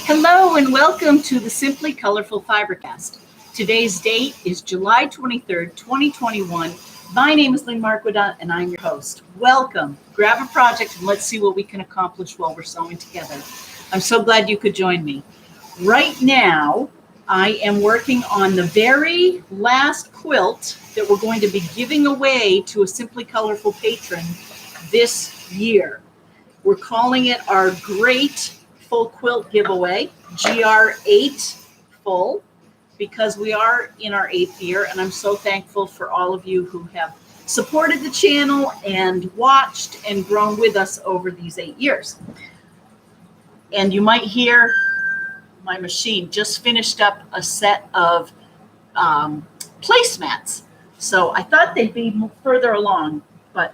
Hello and welcome to the Simply Colorful FiberCast. Today's date is July 23rd, 2021. My name is Lynn Marquardt and I'm your host. Welcome. Grab a project and let's see what we can accomplish while we're sewing together. I'm so glad you could join me. Right now, I am working on the very last quilt that we're going to be giving away to a Simply Colorful patron this year. We're calling it our Great Full Quilt Giveaway, GR-8-FUL, because we are in our 8th year, and I'm so thankful for all of you who have supported the channel and watched and grown with us over these 8 years. And you might hear my machine just finished up a set of placemats. So I thought they'd be further along, but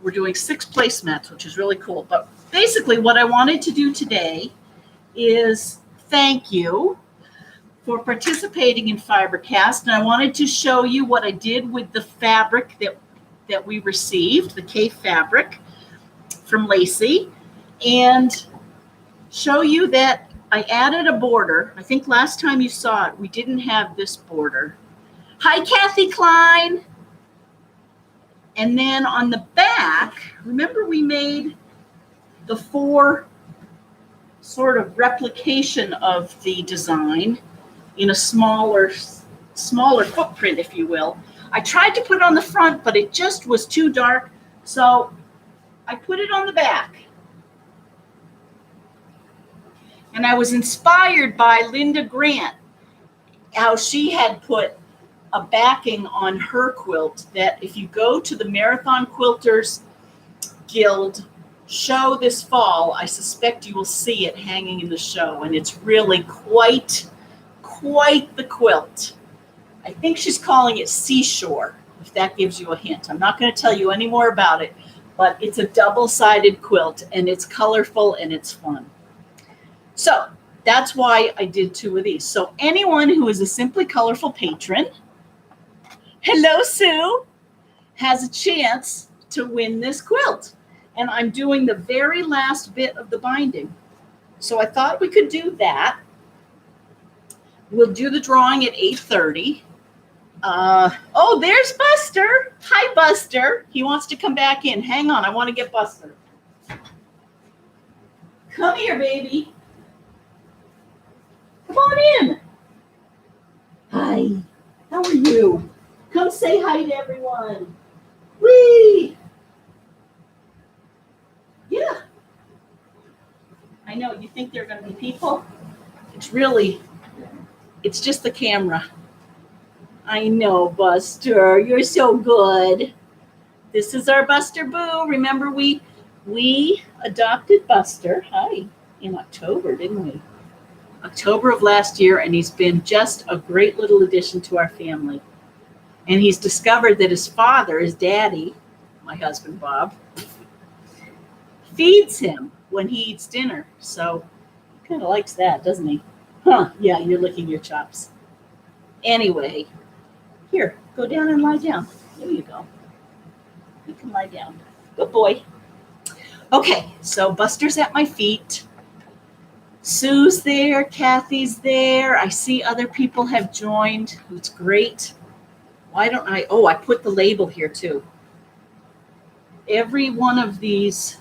we're doing 6 placemats, which is really cool. But basically what I wanted to do today is thank you for participating in FiberCast. And I wanted to show you what I did with the fabric that we received, the K fabric from Lacey, and show you that I added a border. I think last time you saw it, we didn't have this border. Hi, Kathy Klein. And then on the back, remember we made the 4 sort of replication of the design in a smaller footprint, if you will. I tried to put it on the front, but it just was too dark. So I put it on the back. And I was inspired by Linda Grant, how she had put a backing on her quilt that if you go to the Marathon Quilters Guild show this fall, I suspect you will see it hanging in the show, and it's really quite the quilt. I think she's calling it Seashore, if that gives you a hint. I'm not going to tell you any more about it, but it's a double-sided quilt, and it's colorful and it's fun. So that's why I did 2 of these. So anyone who is a Simply Colorful patron, hello Sue, has a chance to win this quilt. And I'm doing the very last bit of the binding. So I thought we could do that. We'll do the drawing at 8:30. Oh, there's Buster. Hi, Buster. He wants to come back in. Hang on, I want to get Buster. Come here, baby. Come on in. Hi, how are you? Come say hi to everyone. Whee! Yeah. I know, you think they're going to be people? It's just the camera. I know, Buster. You're so good. This is our Buster Boo. Remember, we adopted Buster, in October, didn't we? October of last year, and he's been just a great little addition to our family. And he's discovered that his father, his daddy, my husband Bob, feeds him when he eats dinner. So he kind of likes that, doesn't he? Huh, yeah, you're licking your chops. Anyway, here, go down and lie down. There you go. You can lie down. Good boy. Okay, so Buster's at my feet. Sue's there, Kathy's there. I see other people have joined. It's great. Why don't I put the label here too. Every one of these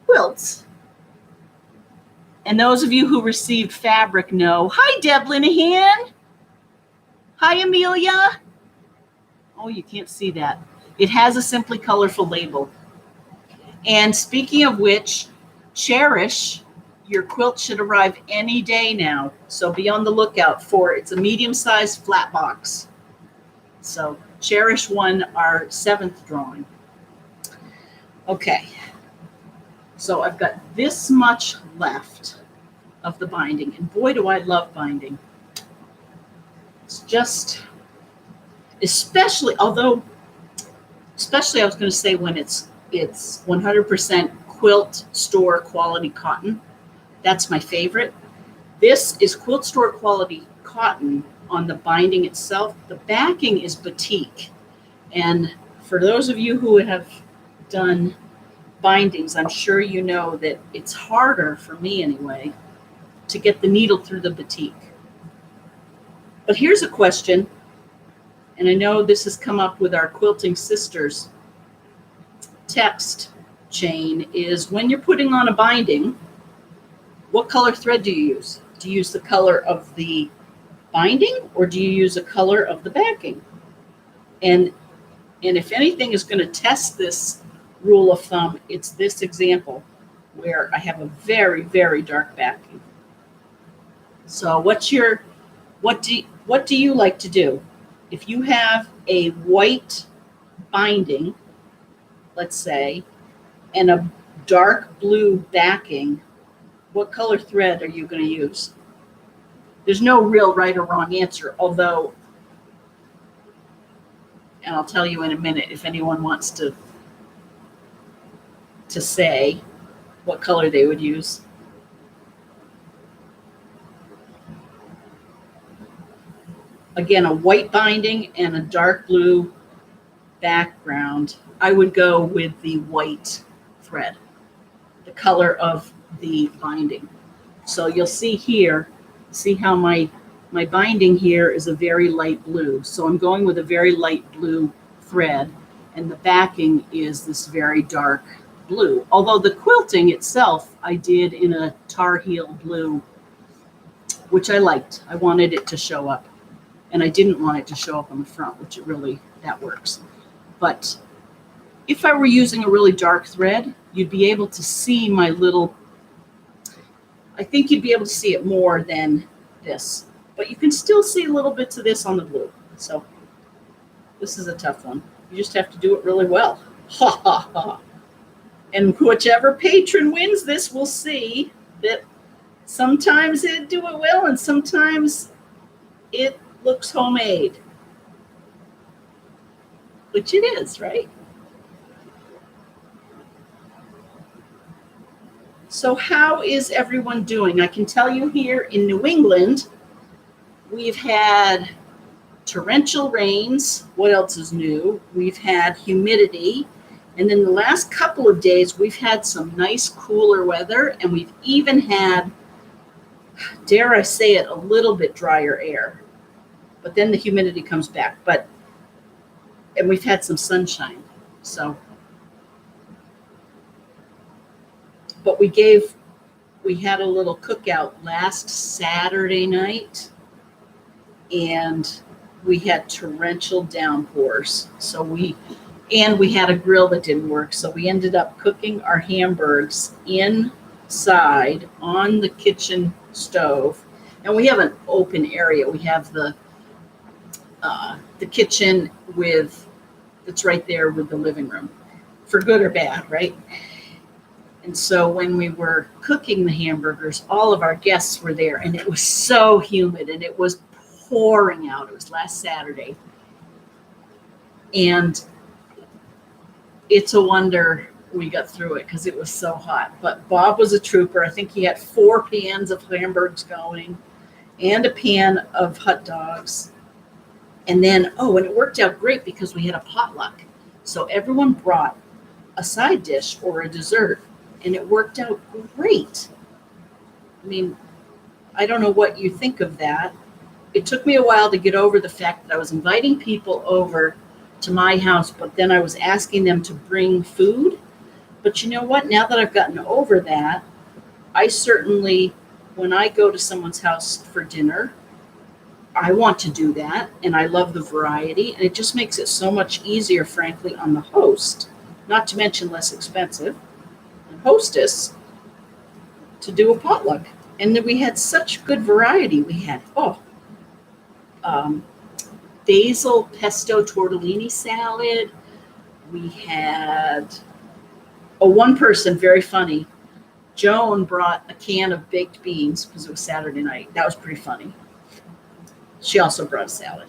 quilts, and those of you who received fabric know. Hi, Deb Linehan. Hi, Amelia. Oh, you can't see that. It has a Simply Colorful label. And speaking of which, Cherish, your quilt should arrive any day now. So be on the lookout for it. It's a medium-sized flat box. So Cherish won our 7th drawing. Okay. So I've got this much left of the binding, and boy, do I love binding. It's just, especially I was going to say when it's 100% quilt store quality cotton. That's my favorite. This is quilt store quality cotton on the binding itself. The backing is batik, and for those of you who have done bindings, I'm sure you know that it's harder, for me anyway, to get the needle through the batik. But here's a question, and I know this has come up with our Quilting Sisters text chain, is when you're putting on a binding, what color thread do you use? Do you use the color of the binding, or do you use a color of the backing? And if anything is going to test this rule of thumb, it's this example where I have a very, very dark backing. So what do you like to do? If you have a white binding, let's say, and a dark blue backing, what color thread are you going to use? There's no real right or wrong answer, although, and I'll tell you in a minute if anyone wants to say what color they would use. Again, a white binding and a dark blue background, I would go with the white thread, the color of the binding. So you'll see here, see how my binding here is a very light blue. So I'm going with a very light blue thread, and the backing is this very dark blue. Although the quilting itself, I did in a tar heel blue, which I liked. I wanted it to show up, and I didn't want it to show up on the front, which that works. But if I were using a really dark thread, you'd be able to see my little, I think you'd be able to see it more than this, but you can still see little bits of this on the blue. So this is a tough one. You just have to do it really well. Ha ha ha. And whichever patron wins this will see that sometimes it do it well and sometimes it looks homemade. Which it is, right? So how is everyone doing? I can tell you here in New England, we've had torrential rains. What else is new? We've had humidity. And then the last couple of days, we've had some nice cooler weather, and we've even had, dare I say it, a little bit drier air. But then the humidity comes back. And we've had some sunshine. But we had a little cookout last Saturday night, and we had torrential downpours. We had a grill that didn't work. So we ended up cooking our hamburgers inside on the kitchen stove. And we have an open area. We have the kitchen it's right there with the living room, for good or bad, right? And so when we were cooking the hamburgers, all of our guests were there, and it was so humid, and it was pouring out. It was last Saturday. And it's a wonder we got through it because it was so hot. But Bob was a trooper. I think he had 4 pans of hamburgers going and a pan of hot dogs. And then, and it worked out great because we had a potluck. So everyone brought a side dish or a dessert, and it worked out great. I mean, I don't know what you think of that. It took me a while to get over the fact that I was inviting people over to my house, but then I was asking them to bring food. But you know what? Now that I've gotten over that, I certainly, when I go to someone's house for dinner, I want to do that, and I love the variety, and it just makes it so much easier, frankly, on the host, not to mention less expensive, and hostess, to do a potluck. And then we had such good variety. We had, basil pesto tortellini salad. We had, one person, very funny, Joan brought a can of baked beans because it was Saturday night. That was pretty funny. She also brought a salad.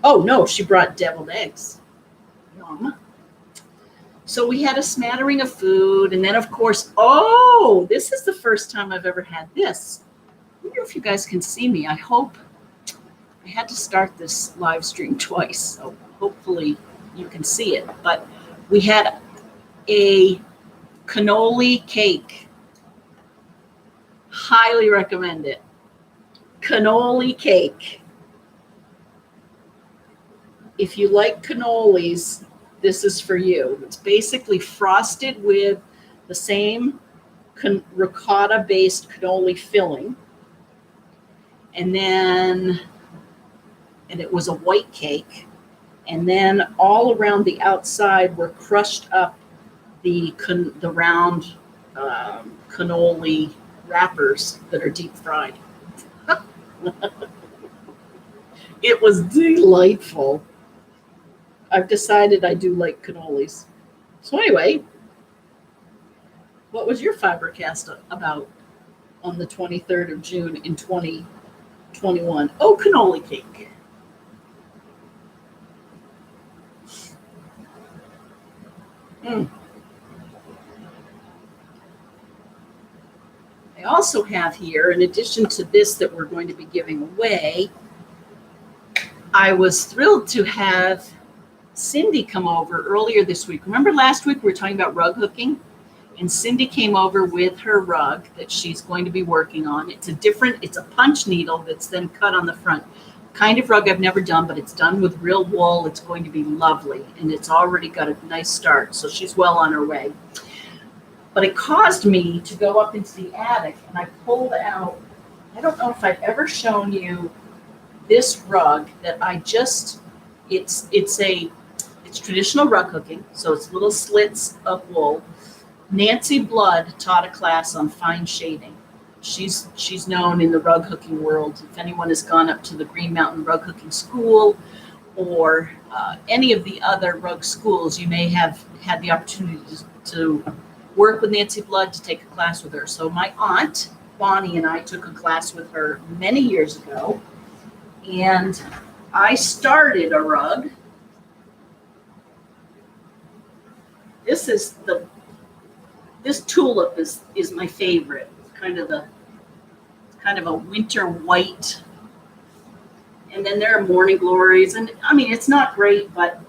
Oh, no, she brought deviled eggs. Yum. So we had a smattering of food. And then, of course, this is the first time I've ever had this. I wonder if you guys can see me. I hope. I had to start this live stream twice, so hopefully you can see it. But we had a cannoli cake. Highly recommend it. Cannoli Cake. If you like cannolis, this is for you. It's basically frosted with the same ricotta-based cannoli filling. And it was a white cake. And then all around the outside were crushed up the round cannoli wrappers that are deep fried. It was delightful. I've decided I do like cannolis. So anyway, what was your FiberCast about on the 23rd of June in 2021? Oh, cannoli cake. I also have here, in addition to this that we're going to be giving away, I was thrilled to have Cindy come over earlier this week. Remember last week we were talking about rug hooking? And Cindy came over with her rug that she's going to be working on. It's a punch needle that's then cut on the front. Kind of rug I've never done, but it's done with real wool. It's going to be lovely, and it's already got a nice start, so she's well on her way. But it caused me to go up into the attic, and I pulled out, I don't know if I've ever shown you this rug that it's traditional rug hooking, so it's little slits of wool. Nancy Blood taught a class on fine shading. She's known in the rug hooking world. If anyone has gone up to the Green Mountain Rug Hooking School or any of the other rug schools, you may have had the opportunity to work with Nancy Blood, to take a class with her. So my aunt, Bonnie, and I took a class with her many years ago, and I started a rug. This tulip is my favorite. It's kind of a winter white. And then there are morning glories. And I mean, it's not great, but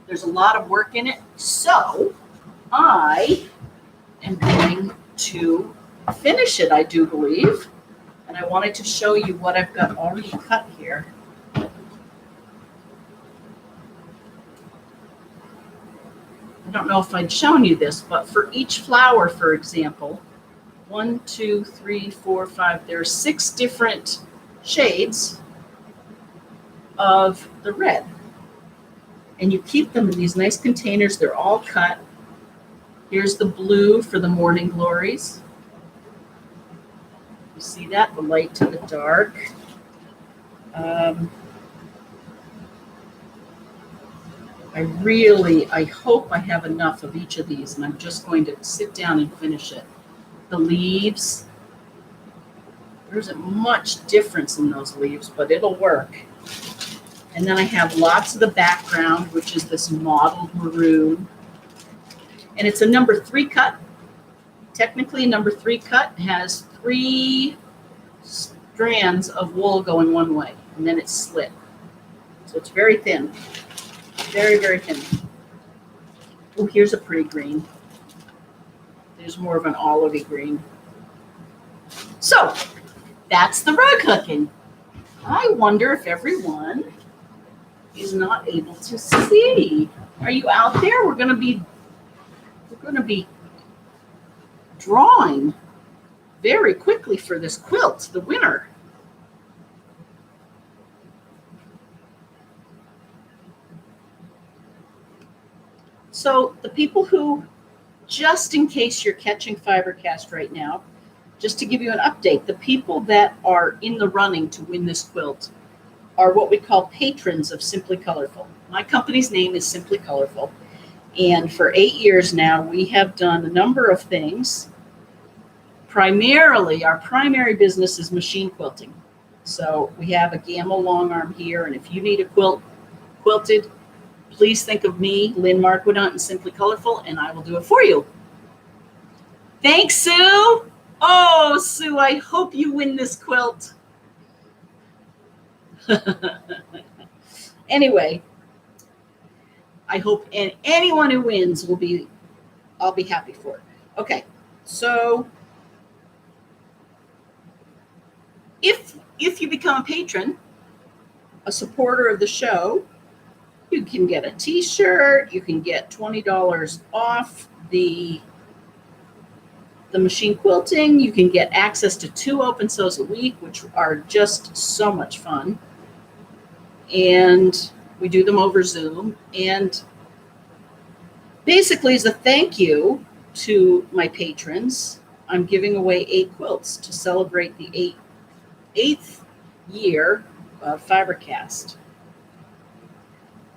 there's a lot of work in it. So I am going to finish it, I do believe. And I wanted to show you what I've got already cut here. I don't know if I'd shown you this, but for each flower, for example, 1, 2, 3, 4, 5, there are 6 different shades of the red. And you keep them in these nice containers. They're all cut. Here's the blue for the morning glories. You see that? The light to the dark. I hope I have enough of each of these, and I'm just going to sit down and finish it. The leaves, there isn't much difference in those leaves, but it'll work. And then I have lots of the background, which is this mottled maroon. And it's a number 3 cut. Technically, a number 3 cut has 3 strands of wool going one way, and then it's slit. So it's very thin. Very, very thin. Oh, here's a pretty green. There's more of an olivey green. So that's the rug hooking. I wonder if everyone is not able to see. Are you out there? We're going to be drawing very quickly for this quilt, the winner. So the people who, just in case you're catching FiberCast right now, just to give you an update, the people that are in the running to win this quilt are what we call patrons of Simply Colorful. My company's name is Simply Colorful, and for 8 years now, we have done a number of things. Primarily, our primary business is machine quilting. So we have a Gamma long arm here, and if you need a quilt quilted, please think of me, Lynn Marquidant, and Simply Colorful, and I will do it for you. Thanks, Sue. Oh, Sue, I hope you win this quilt. Anyway, I hope, and anyone who wins I'll be happy for it. Okay, so If you become a patron, a supporter of the show, you can get a t-shirt, you can get $20 off the machine quilting, you can get access to 2 open sews a week, which are just so much fun. And we do them over Zoom. And basically, as a thank you to my patrons, I'm giving away 8 quilts to celebrate the 8th year of FiberCast.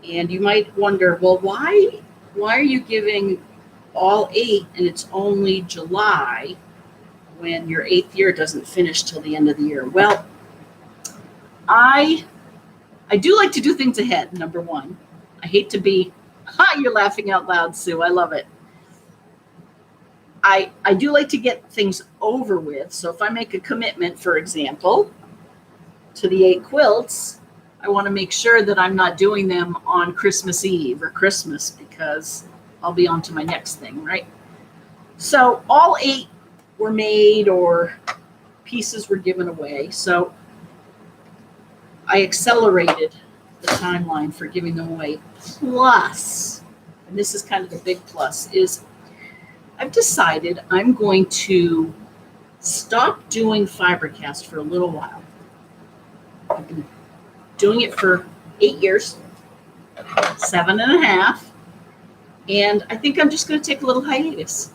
And you might wonder, well, why are you giving all 8 and it's only July when your 8th year doesn't finish till the end of the year? Well, I do like to do things ahead, number one. I hate to be, you're laughing out loud, Sue. I love it. I do like to get things over with. So if I make a commitment, for example, to the 8 quilts, I want to make sure that I'm not doing them on Christmas Eve or Christmas, because I'll be on to my next thing, right? So all 8 were made or pieces were given away. So I accelerated the timeline for giving them away. Plus, and this is kind of the big plus, is I've decided I'm going to stop doing FiberCast for a little while. I've been doing it for 8 years, 7.5, and I think I'm just going to take a little hiatus.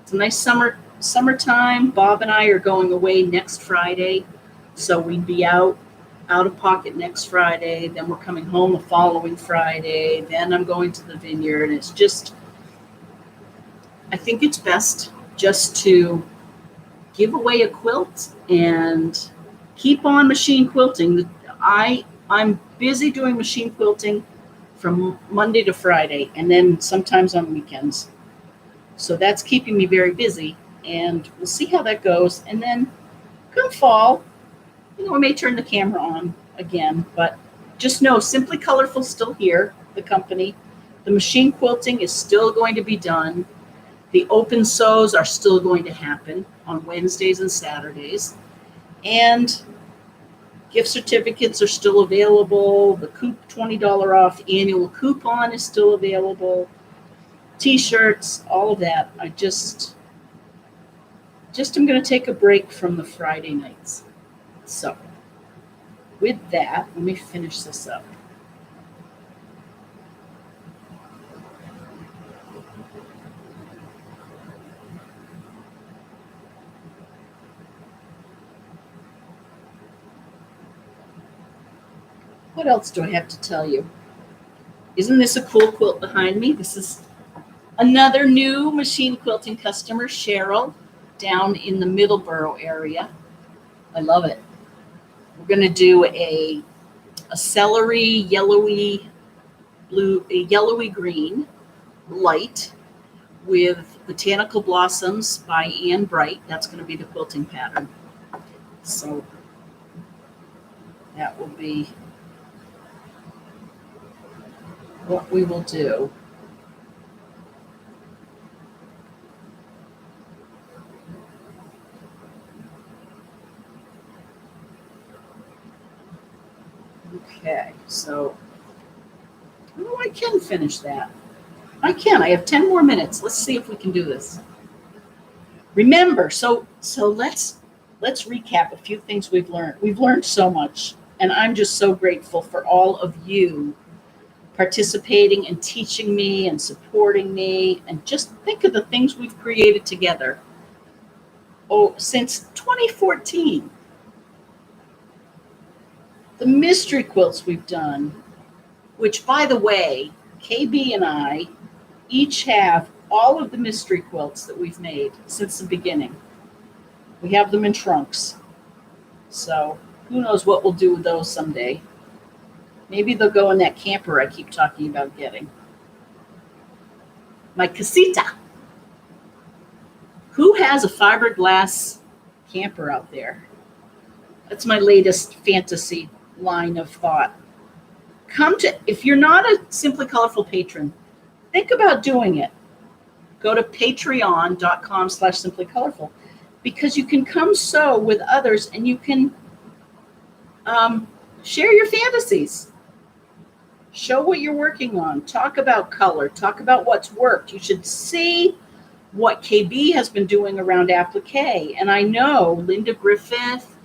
It's a nice summertime. Bob and I are going away next Friday, so we'd be out of pocket next Friday. Then we're coming home the following Friday. Then I'm going to the vineyard. It's just, I think it's best just to give away a quilt and keep on machine quilting. I'm busy doing machine quilting from Monday to Friday, and then sometimes on weekends. So that's keeping me very busy, and we'll see how that goes. And then come fall, I may turn the camera on again, but just know Simply Colorful's still here, the company. The machine quilting is still going to be done. The open sews are still going to happen on Wednesdays and Saturdays. And gift certificates are still available. The $20 off annual coupon is still available. T-shirts, all of that. I just am going to take a break from the Friday nights. So with that, let me finish this up. What else do I have to tell you? Isn't this a cool quilt behind me? This is another new machine quilting customer, Cheryl, down in the Middleborough area. I love it. We're going to do a celery, yellowy blue, a yellowy green light with Botanical Blossoms by Anne Bright. That's going to be the quilting pattern. So that will be what we will do. Okay, so I can finish that. I can. I have 10 more minutes. Let's see if we can do this. Remember, so let's recap a few things we've learned. We've learned so much, and I'm just so grateful for all of you participating and teaching me and supporting me. And just think of the things we've created together. Since 2014. The mystery quilts we've done, which, by the way, KB and I each have all of the mystery quilts that we've made since the beginning. We have them in trunks. So who knows what we'll do with those someday. Maybe they'll go in that camper I keep talking about getting. My casita. Who has a fiberglass camper out there? That's my latest fantasy line of thought. If you're not a Simply Colorful patron, think about doing it. Go to patreon.com/simplycolorful. because you can come sew with others and you can share your fantasies. Show what you're working on. Talk about color. Talk about what's worked. You should see what KB has been doing around applique. And I know Linda Griffith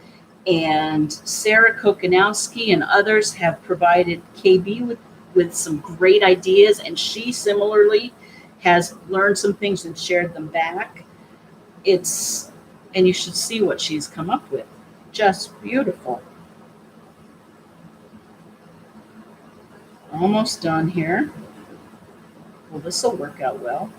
and Sarah Kokanowski and others have provided KB with some great ideas. And she similarly has learned some things and shared them back. And you should see what she's come up with. Just beautiful. Almost done here. Well, this will work out well.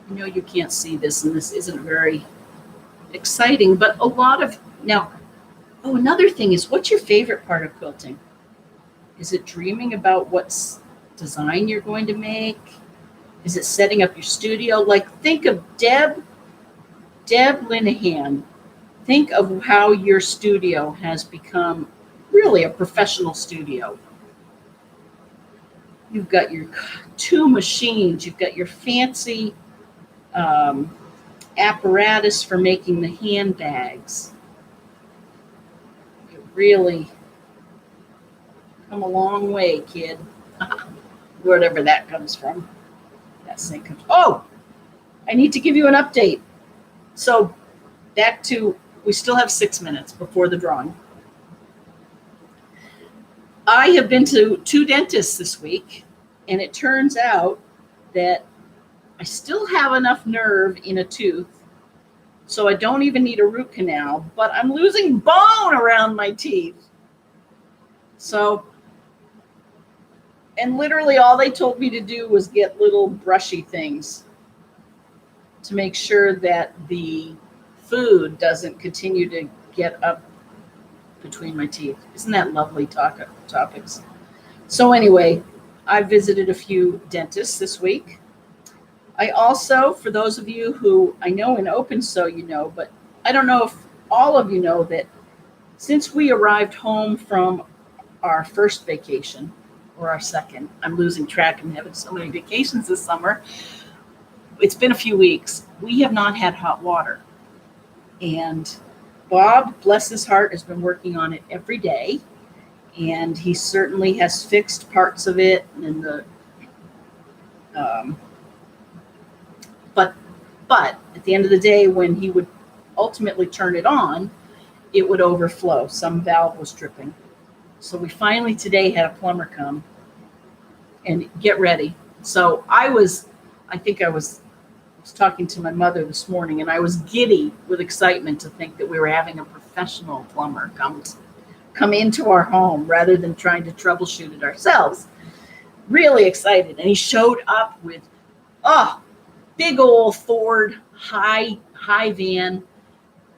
I know you can't see this, and this isn't very exciting, but a lot of, now, another thing is, what's your favorite part of quilting? Is it dreaming about what design you're going to make? Is it setting up your studio? Like, think of Deb Linehan. Think of how your studio has become really a professional studio. You've got your 2 machines. You've got your fancy apparatus for making the handbags. You really come a long way, kid. Wherever that comes from. That thing comes. Oh, I need to give you an update. So back to, we still have 6 minutes before the drawing. I have been to 2 dentists this week, and it turns out that I still have enough nerve in a tooth, so I don't even need a root canal, but I'm losing bone around my teeth. So, and literally all they told me to do was get little brushy things to make sure that the food doesn't continue to get up between my teeth. Isn't that lovely topics? So anyway, I visited a few dentists this week. I also, for those of you who I know in Open Sew you know, but I don't know if all of you know that since we arrived home from our first vacation, or our second, I'm losing track, I'm having so many vacations this summer, it's been a few weeks, we have not had hot water. And Bob, bless his heart, has been working on it every day, and he certainly has fixed parts of it, and the but at the end of the day, when he would ultimately turn it on, it would overflow. Some valve was tripping. So we finally today had a plumber come and get ready. So I was talking to my mother this morning, and I was giddy with excitement to think that we were having a professional plumber come into our home rather than trying to troubleshoot it ourselves. Really excited. And he showed up with, big old Ford high van,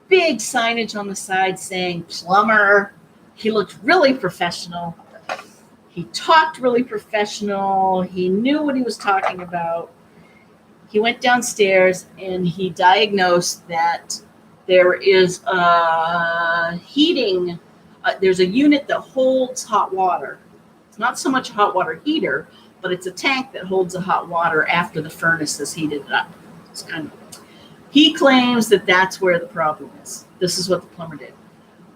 big signage on the side saying plumber. He looked really professional. He talked really professional. He knew what he was talking about. He went downstairs and he diagnosed that there is a heating, there's a unit that holds hot water. It's not so much a hot water heater, but it's a tank that holds the hot water after the furnace has heated it up. It's kind of, he claims that that's where the problem is. This is what the plumber did.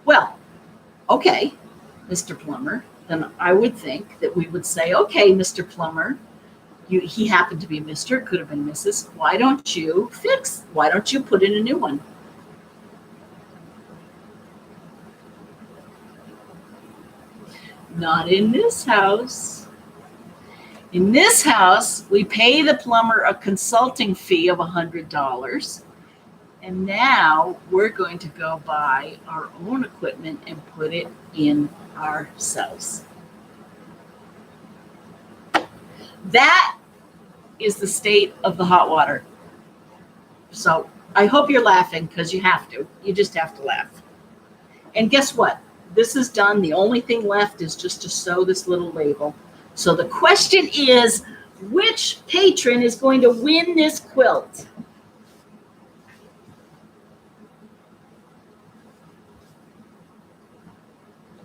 Well, okay, Mr. Plumber, then I would think that we would say, okay, Mr. Plumber, he happened to be Mr., could have been Mrs. Why don't you put in a new one? Not in this house. In this house, we pay the plumber a consulting fee of $100. And now we're going to go buy our own equipment and put it in ourselves. That is the state of the hot water. So I hope you're laughing, because you have to. You just have to laugh. And guess what? This is done. The only thing left is just to sew this little label. So the question is, which patron is going to win this quilt?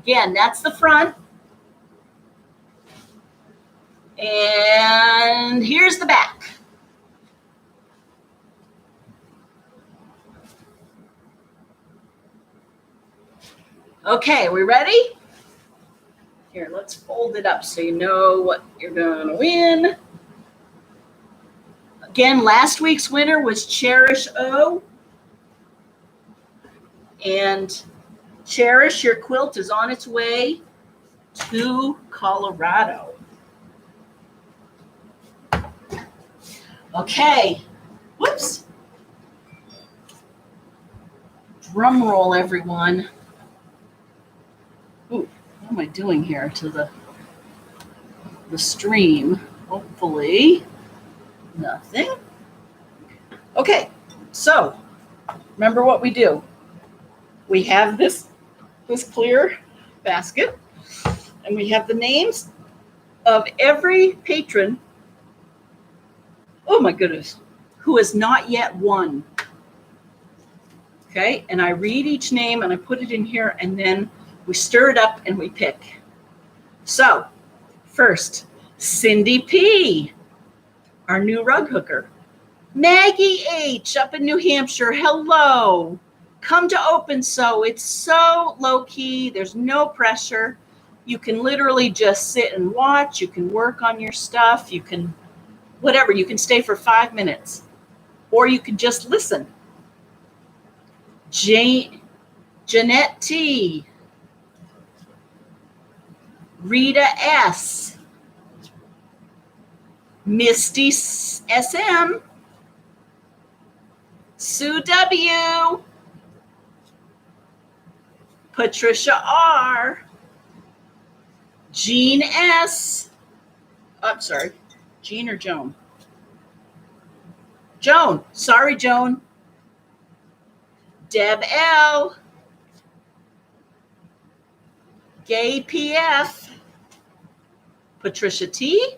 Again, that's the front. And here's the back. Okay, we ready? Here, let's fold it up so you know what you're going to win. Again, last week's winner was Cherish O. And Cherish, your quilt is on its way to Colorado. Okay. Whoops. Drum roll, everyone. Ooh, what am I doing here to the stream? Hopefully nothing. Okay, so remember what we do. We have this clear basket, and we have the names of every patron, oh my goodness, who has not yet won. Okay, and I read each name and I put it in here, and then we stir it up and we pick. So, first, Cindy P., our new rug hooker. Maggie H. up in New Hampshire, hello. Come to Open Sew. It's so low-key. There's no pressure. You can literally just sit and watch. You can work on your stuff. You can, whatever. You can stay for 5 minutes. Or you can just listen. Jeanette T. Rita S. Misty SM. Sue W. Patricia R. Jean S. I'm sorry, Jean or Joan? Joan. Sorry, Joan. Deb L. Gay PF. Patricia T.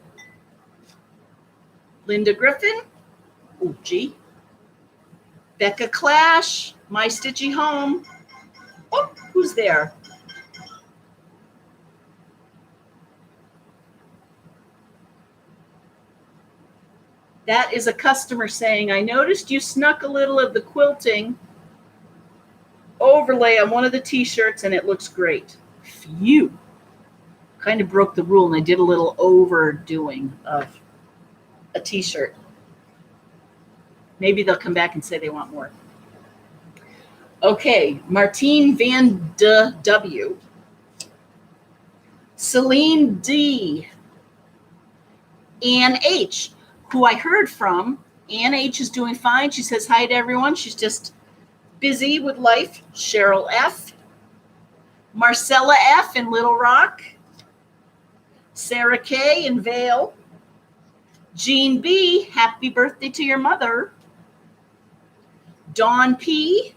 Linda Griffin. Oh, G. Becca Clash. My Stitchy Home. Oh, who's there? That is a customer saying, I noticed you snuck a little of the quilting overlay on one of the t-shirts and it looks great. Phew. Kind of broke the rule and I did a little overdoing of a t-shirt. Maybe they'll come back and say they want more. Okay, Martine Van de W. Celine D. Ann H., who I heard from. Ann H. is doing fine. She says hi to everyone. She's just busy with life. Cheryl F. Marcella F. in Little Rock. Sarah K. in Vale. Jean B. Happy birthday to your mother. Dawn P.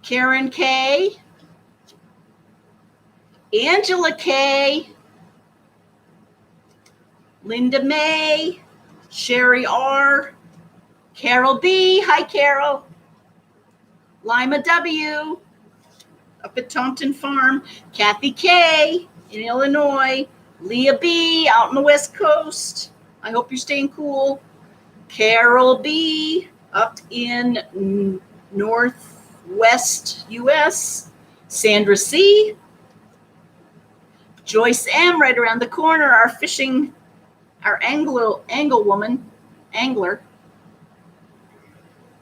Karen K. Angela K. Linda May. Sherry R. Carol B. Hi, Carol. Lima W. Up at Taunton Farm. Kathy K. in Illinois. Leah B. out on the West Coast. I hope you're staying cool. Carol B. up in Northwest U.S. Sandra C. Joyce M. right around the corner. Our fishing, our angler.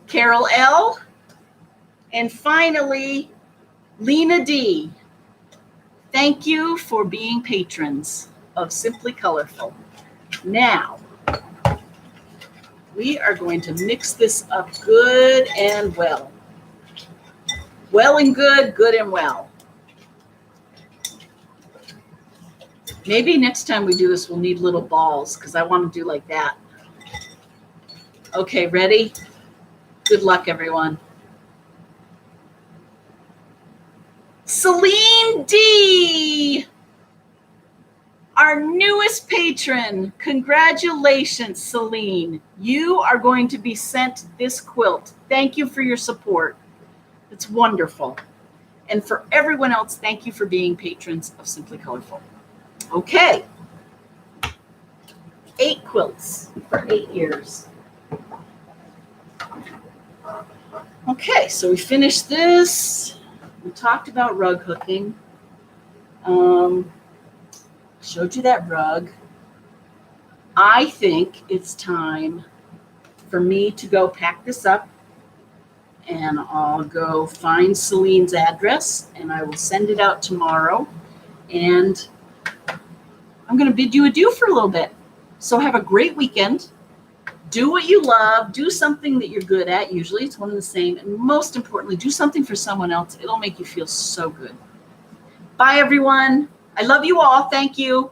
Carol L. And finally, Lena D. Thank you for being patrons of Simply Colorful. Now, we are going to mix this up good and well. Well and good, good and well. Maybe next time we do this, we'll need little balls because I want to do like that. Okay, ready? Good luck, everyone. Celine D., our newest patron. Congratulations, Celine. You are going to be sent this quilt. Thank you for your support. It's wonderful. And for everyone else, thank you for being patrons of Simply Colorful. Okay. 8 quilts for 8 years. Okay, so we finished this. We talked about rug hooking. Showed you that rug. I think it's time for me to go pack this up, and I'll go find Celine's address, and I will send it out tomorrow. And I'm going to bid you adieu for a little bit. So have a great weekend. Do what you love. Do something that you're good at. Usually it's one and the same. And most importantly, do something for someone else. It'll make you feel so good. Bye, everyone. I love you all. Thank you.